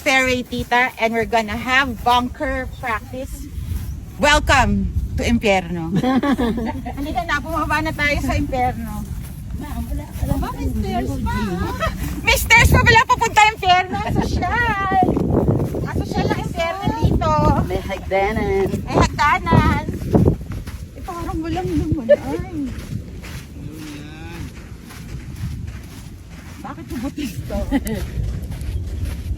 fairway, tita, and we're gonna have bunker practice. Welcome to Impyerno. Halika na, bumaba na tayo sa Impyerno. Aba, may stairs pa. May stairs pa pala papunta Impyerno. Sosyal. Sosyal ang Impyerno dito. May hagdanan. May hagdanan. Parang walang naman ay. Bakit po butis to?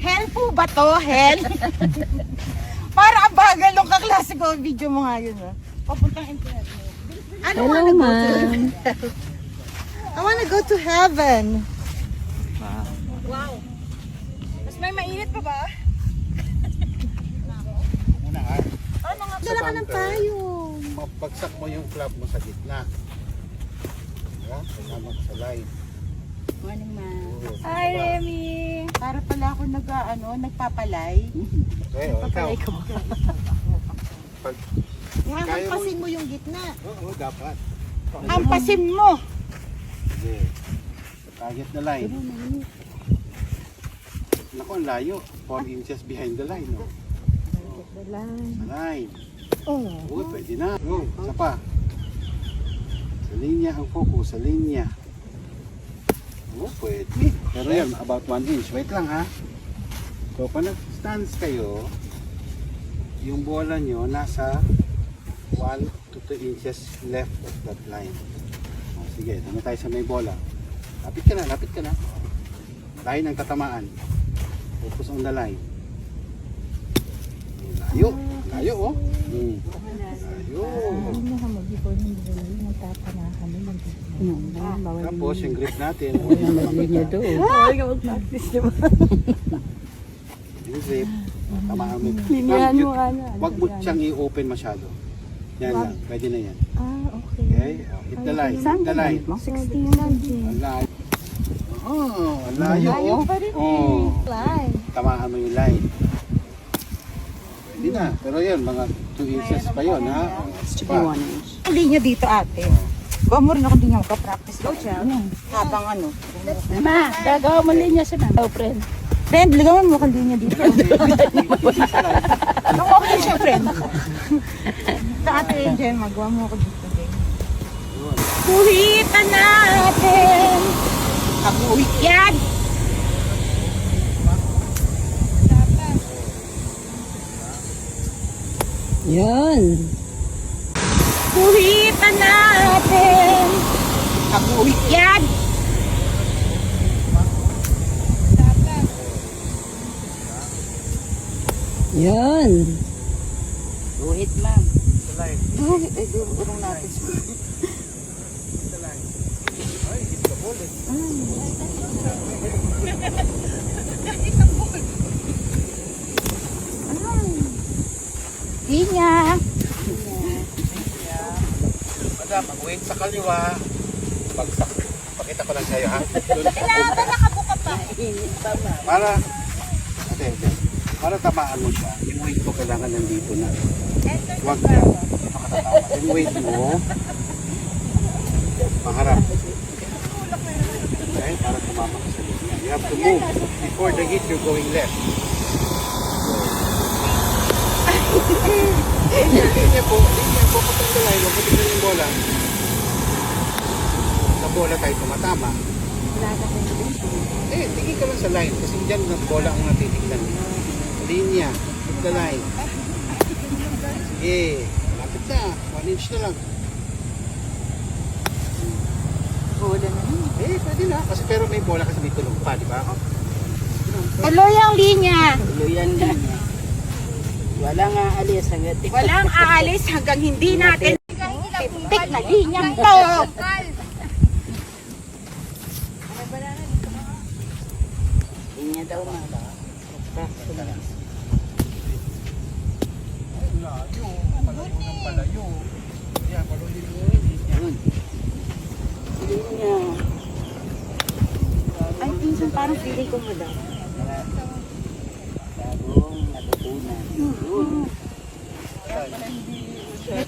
Hell po ba to? Hell? Para ang bagal nung kaklase ko. Video mo nga yun. Papuntang internet. I don't wanna go to I wanna go to heaven. Wow. Mas may mainit pa ba? Muna ha. Dala ka ng payong. Mapagsak mo yung club mo sa gitna. Diba? Kasama ka sa line. Morning, ma. Hi, Remy. Para pala ako nagpapalay. Okay, o ikaw. Pag Hampasin mo yung gitna. Oo, dapat. Hampasin mo. Sige. Target the line. Naku, ang layo. 4 inches behind the line. No? Sa line. Oo, pwede na. Go, isa pa. Sa linya ang focus, sa linya. Oo, pwede. Pero yan, about 1 inch. Wait lang ha. So, pag nag-stance kayo, yung bola nyo nasa 1 to 2 inches left of that line. O, sige, tama tayo sa may bola. Lapit ka na, lapit ka na. Line ang tatamaan. Focus on the line. Layo, layo oh. Layo. Tapos yung grip natin. Yung grip. Tamaan mo. Huwag mo siyang i-open masyado. Yan lang, pwede na yan. Okay, hit the line, hit the line. 16 lang. Ang layo. Oh, ang layo oh. Tamaan mo yung line. Pwede na, pero yun, mga 2 inches pa yun ha. Pa. Ang linya dito ate. Gawa mo rin ako din yung ka-practice ko siya. Habang Ma, gagawa mo linya siya, ma. Oh, friend. Friend, ligawan mo kang linya dito. Ano okay siya, friend? Sa ate Angel, magawa mo ako dito din. Kuhitan natin! Kabuhit yan! Yan. Kuhitan natin! Kabuhit yan! Yan. Buhit, ma'am. Buhit, ay durong natin siya. Linya! Madam, mag-wait sa kaliwa. Pagsak. Pakita ko lang sa'yo ha. Kailangan nakabuka pa. Para, ate, para tamaan mo siya, yung weight mo kailangan nandito na. Huwag na. Yung weight mo, paharap. Okay, para tumama ka sa linya. You have to move. Before the hit, you're going left. Linya po, kapag tulay, huwag mo tignan yung bola. Sa bola tayo tumatama. Tingin ka lang sa line kasi dyan ng bola ang natitignan. Linya, hit the line. Sige, malapit na. 1 inch na lang. Bola na yun. Pwede na. Kasi pero may bola kasi may tulong pa, di ba? Tuloy ang linya. Tuluyan linya. Walang aalis hanggang Walang aalis hanggang hindi natin tik na linyang to. linya daw, ma. Palayo. Yan, paluhin mo. Linya. Ay, minsan parang feeling ko mo daw. Bagong natutunan.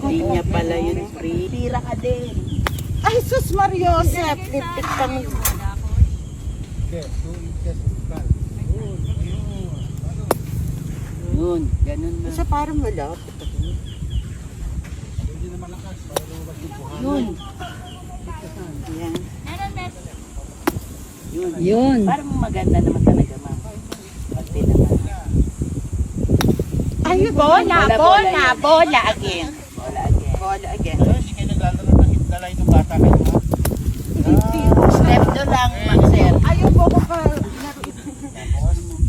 Linya pala yun, free. Tira ka din. Ay, sus Mariosep. Liptik kami. Okay, 2 inches in front. Yun, ganun na. Isa parang wala. Hindi na malakas. Para lumabas yung buhangin. Yun. Yan. Yun. Yun. Parang maganda naman talaga, ma'am. Pati naman. Ay, bola, Bola, bola, bola. bola again. Wala again. Bola again. Ay, hindi kayo naglalaro ng hindalay ng bata kayo, ha? Step do lang, ma'am, sir. Ayaw ko pa.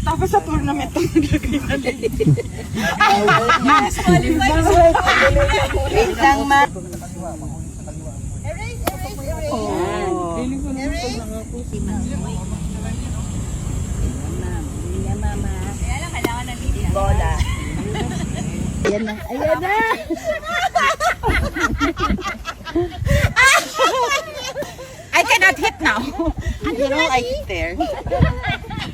Tapos sa tournament ang naglagay na Wait lang, ma'am. Oh. Bola. Ayan na. Ayan na. I cannot hit now. You know, I hit there.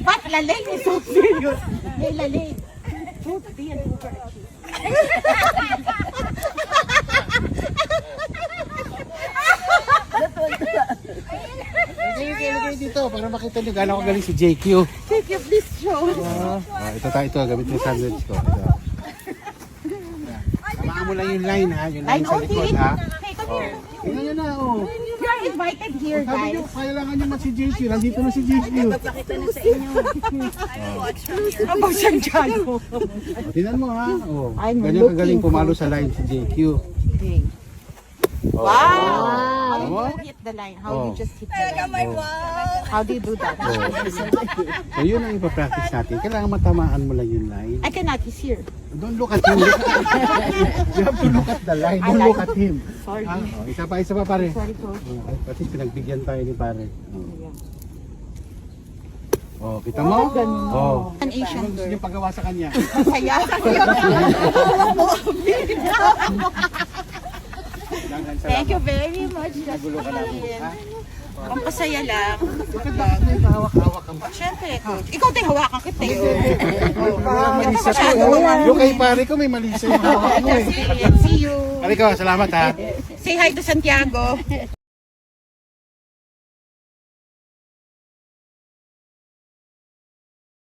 But laling is so serious. Hey, laling. Puti yan. Ilagay dito para makita nyo gano'n ako galing si JQ. Take you, please show. Ito tayo, ito. Gamit yung sandwich ko. Ito. Tamaan mo lang yung line, ha? Yung line Line sa likod, ha? Hey, come here. Tingnan nyo na, oh. You're invited here, Sabi nyo, guys. kailangan nyo man si JQ. Nandito na si JQ. Ano siyang Diyago? Tingnan mo, ha? Oh. I'm Ganyan kagaling looking pumalo sa line si JQ. Okay. Oh. Wow! How Tama? you hit the line? How Oh. you just hit the line? How do you do that? So yun ang ipapractice natin. Kailangan matamaan mo lang yung line. I cannot, he's here. Don't look at him. You have to look at the line. Don't look at him. Sorry. Ah, oh, isa pa pare. Sorry, coach. Ay, pati pinagbigyan tayo ni pare. Oh, kita mo? Oh. An Asian Ano gusto girl. niyo pagawa sa kanya? Masaya. Thank you very much. Nagulo ka namin. Ha? Ang pasaya lang. Bakit ba? May hawak-hawak ka ba? Siyempre, coach. Ikaw din hawakan kita. Malisa ko. Yung kay pare ko may malisa yung hawak mo eh. See you. Pare ko, salamat ha. Say hi to Santiago.